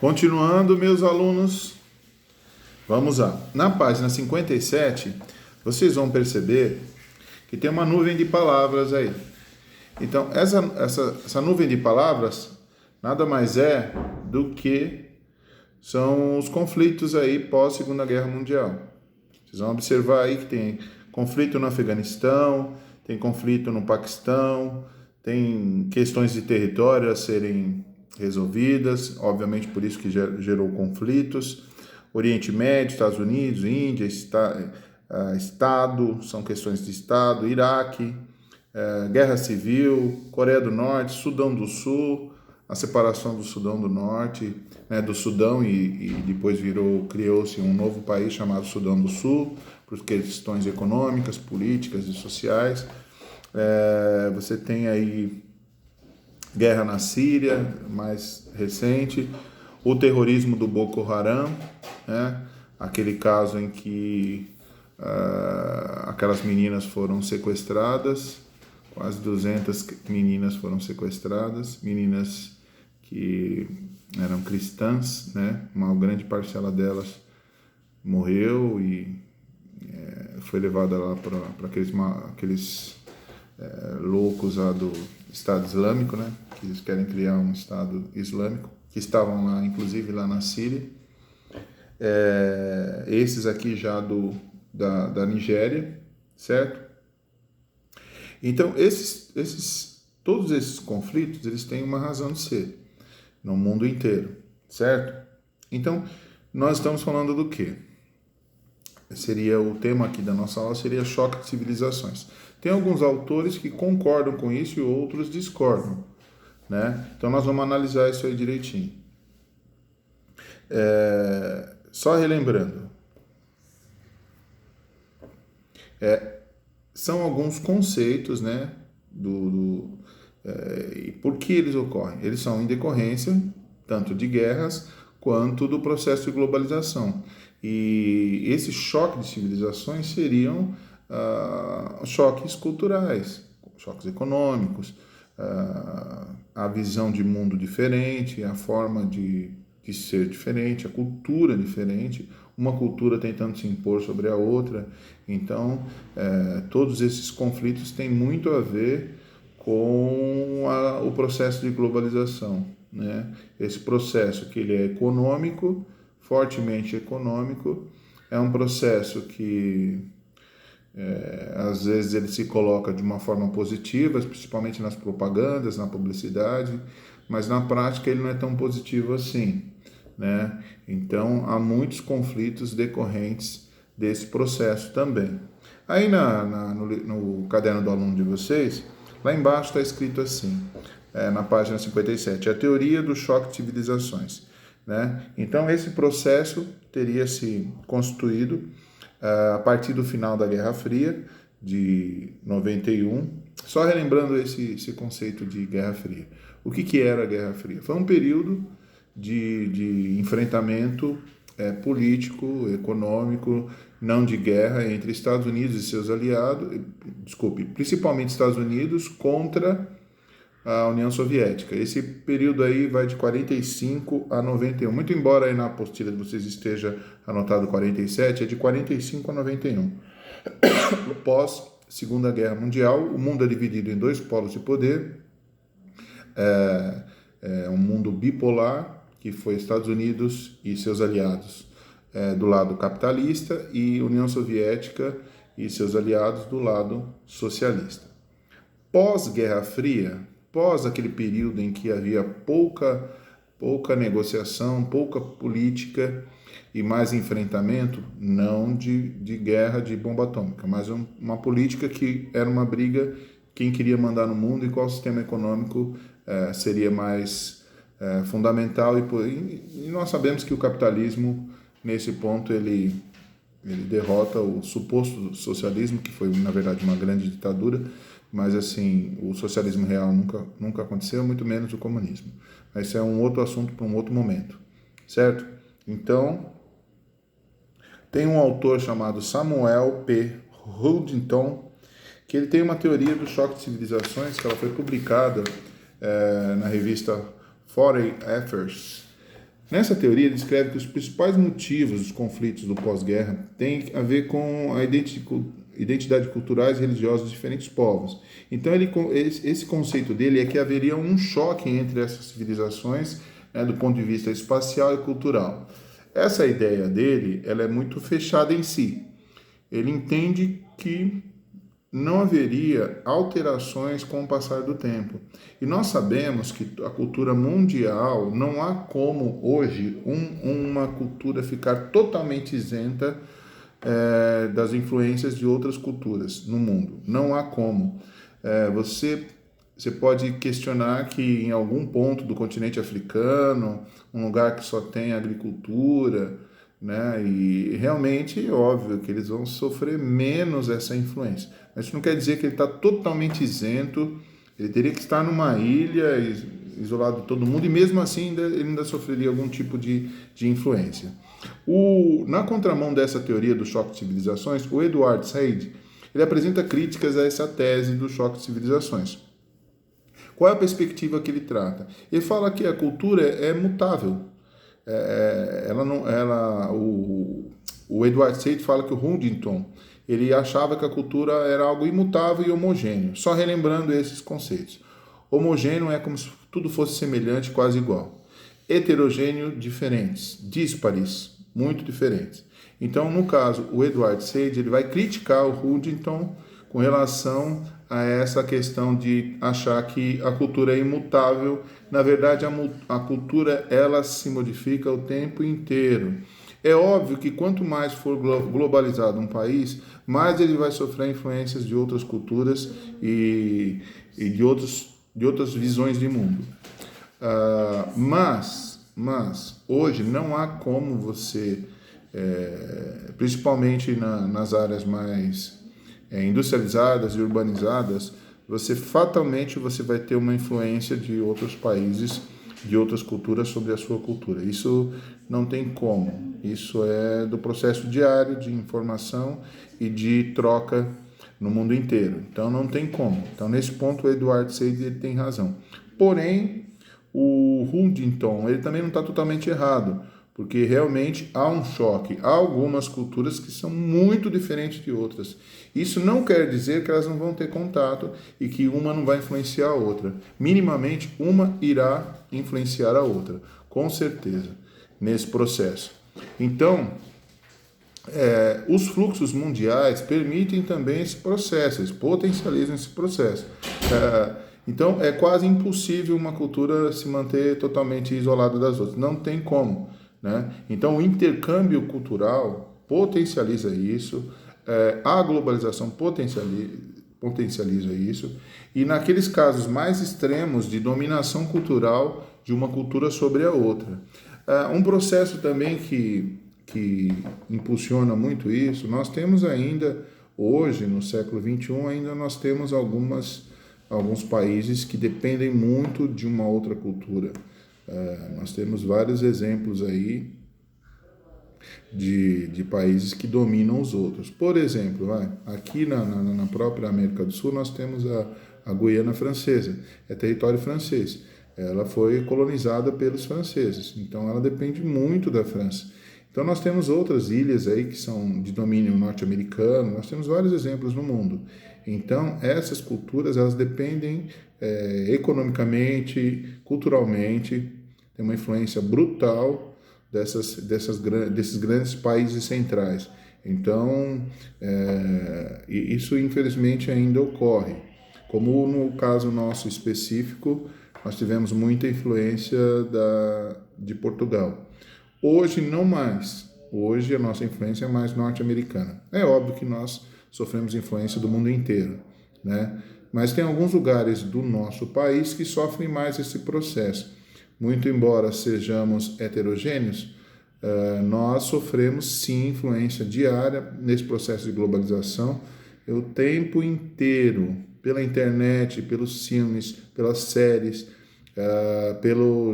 Continuando, meus alunos, vamos lá. Na página 57, vocês vão perceber que tem uma nuvem de palavras aí. Então, essa nuvem de palavras nada mais é do que são os conflitos aí pós-Segunda Guerra Mundial. Vocês vão observar aí que tem conflito no Afeganistão, tem conflito no Paquistão, tem questões de território a serem resolvidas, obviamente por isso que gerou conflitos. Oriente Médio, Estados Unidos, Índia, Estado, são questões de Estado, Iraque, Guerra Civil, Coreia do Norte, Sudão do Sul, a separação do Sudão do Norte, né, do Sudão e depois criou-se um novo país chamado Sudão do Sul, por questões econômicas, políticas e sociais. Você tem aí guerra na Síria, mais recente, o terrorismo do Boko Haram, né? Aquele caso em que aquelas meninas foram sequestradas, quase 200 meninas foram sequestradas, meninas que eram cristãs, né? Uma grande parcela delas morreu e foi levada lá para aqueles loucos lá do Estado Islâmico, né? Que eles querem criar um Estado Islâmico, que estavam lá, inclusive lá na Síria. Esses aqui já da Nigéria, certo? Então, todos esses conflitos, eles têm uma razão de ser no mundo inteiro, certo? Então, nós estamos falando do quê? O tema aqui da nossa aula seria choque de civilizações. Tem alguns autores que concordam com isso e outros discordam, né? Então, nós vamos analisar isso aí direitinho. Só relembrando, são alguns conceitos, né, e por que eles ocorrem? Eles são em decorrência tanto de guerras quanto do processo de globalização. E esse choque de civilizações seriam choques culturais, choques econômicos, a visão de mundo diferente, a forma de ser diferente, a cultura diferente, uma cultura tentando se impor sobre a outra. Então, todos esses conflitos têm muito a ver com o processo de globalização, né? Esse processo que ele é econômico, fortemente econômico, é um processo que às vezes ele se coloca de uma forma positiva, principalmente nas propagandas, na publicidade, mas na prática ele não é tão positivo assim, né? Então há muitos conflitos decorrentes desse processo também. Aí no caderno do aluno de vocês, lá embaixo está escrito assim, na página 57, a teoria do choque de civilizações, né? Então esse processo teria se constituído a partir do final da Guerra Fria, de 91. Só relembrando esse conceito de Guerra Fria. O que era a Guerra Fria? Foi um período de enfrentamento político, econômico, não de guerra, entre Estados Unidos e seus aliados, principalmente Estados Unidos contra a União Soviética. Esse período aí vai de 45 a 91. Muito embora aí na apostila de vocês esteja anotado 47, é de 45 a 91. Pós Segunda Guerra Mundial, o mundo é dividido em dois polos de poder. Um mundo bipolar, que foi Estados Unidos e seus aliados do lado capitalista e União Soviética e seus aliados do lado socialista. Pós-Guerra Fria, pós aquele período em que havia pouca negociação, pouca política e mais enfrentamento, não de guerra de bomba atômica, mas uma política que era uma briga quem queria mandar no mundo e qual sistema econômico seria mais fundamental. E nós sabemos que o capitalismo, nesse ponto, ele derrota o suposto socialismo, que foi, na verdade, uma grande ditadura, mas assim, o socialismo real nunca aconteceu, muito menos o comunismo. Mas isso é um outro assunto para um outro momento, certo? Então, tem um autor chamado Samuel P. Huntington, que ele tem uma teoria do choque de civilizações, que ela foi publicada na revista Foreign Affairs, Nessa teoria, ele descreve que os principais motivos dos conflitos do pós-guerra têm a ver com a identidade culturais e religiosas de diferentes povos. Então, esse conceito dele é que haveria um choque entre essas civilizações, né, do ponto de vista espacial e cultural. Essa ideia dele, ela é muito fechada em si. Ele entende que não haveria alterações com o passar do tempo. E nós sabemos que a cultura mundial, não há como hoje uma cultura ficar totalmente isenta das influências de outras culturas no mundo. Não há como. Você pode questionar que em algum ponto do continente africano, um lugar que só tem agricultura, né? E realmente é óbvio que eles vão sofrer menos essa influência. Mas isso não quer dizer que ele está totalmente isento, ele teria que estar numa ilha, isolado de todo mundo, e mesmo assim ele ainda sofreria algum tipo de influência. Na contramão dessa teoria do choque de civilizações, o Edward Said, ele apresenta críticas a essa tese do choque de civilizações. Qual é a perspectiva que ele trata? Ele fala que a cultura é mutável. O Edward Said fala que o Huntington ele achava que a cultura era algo imutável e homogêneo. Só relembrando esses conceitos. Homogêneo é como se tudo fosse semelhante, quase igual. Heterogêneo, diferentes. Díspares, muito diferentes. Então, no caso, o Edward Said ele vai criticar o Huntington com relação a essa questão de achar que a cultura é imutável. Na verdade, a cultura ela se modifica o tempo inteiro. É óbvio que quanto mais for globalizado um país, mais ele vai sofrer influências de outras culturas e de outras visões de mundo. Mas hoje não há como você, principalmente nas áreas mais industrializadas e urbanizadas, fatalmente você vai ter uma influência de outros países, de outras culturas sobre a sua cultura. Isso não tem como. Isso é do processo diário de informação e de troca no mundo inteiro. Então não tem como. Então nesse ponto o Edward Said ele tem razão. Porém, o Huntington ele também não está totalmente errado, porque realmente há um choque. Há algumas culturas que são muito diferentes de outras. Isso não quer dizer que elas não vão ter contato e que uma não vai influenciar a outra. Minimamente, uma irá influenciar a outra, com certeza, nesse processo. Então, os fluxos mundiais permitem também esse processo, eles potencializam esse processo. Então, é quase impossível uma cultura se manter totalmente isolada das outras. Não tem como, né? Então, o intercâmbio cultural potencializa isso, a globalização potencializa isso, e naqueles casos mais extremos de dominação cultural de uma cultura sobre a outra. Um processo também que impulsiona muito isso, nós temos ainda, hoje, no século XXI, ainda nós temos alguns países que dependem muito de uma outra cultura. Nós temos vários exemplos aí de países que dominam os outros. Por exemplo, aqui na própria América do Sul nós temos a Guiana Francesa, é território francês. Ela foi colonizada pelos franceses, então ela depende muito da França. Então nós temos outras ilhas aí que são de domínio norte-americano, nós temos vários exemplos no mundo. Então essas culturas elas dependem economicamente, culturalmente, tem uma influência brutal desses grandes países centrais. Então, isso infelizmente ainda ocorre. Como no caso nosso específico, nós tivemos muita influência de Portugal. Hoje não mais. Hoje a nossa influência é mais norte-americana. É óbvio que nós sofremos influência do mundo inteiro, né? Mas tem alguns lugares do nosso país que sofrem mais esse processo. Muito embora sejamos heterogêneos, nós sofremos sim influência diária nesse processo de globalização o tempo inteiro, pela internet, pelos filmes, pelas séries, pelos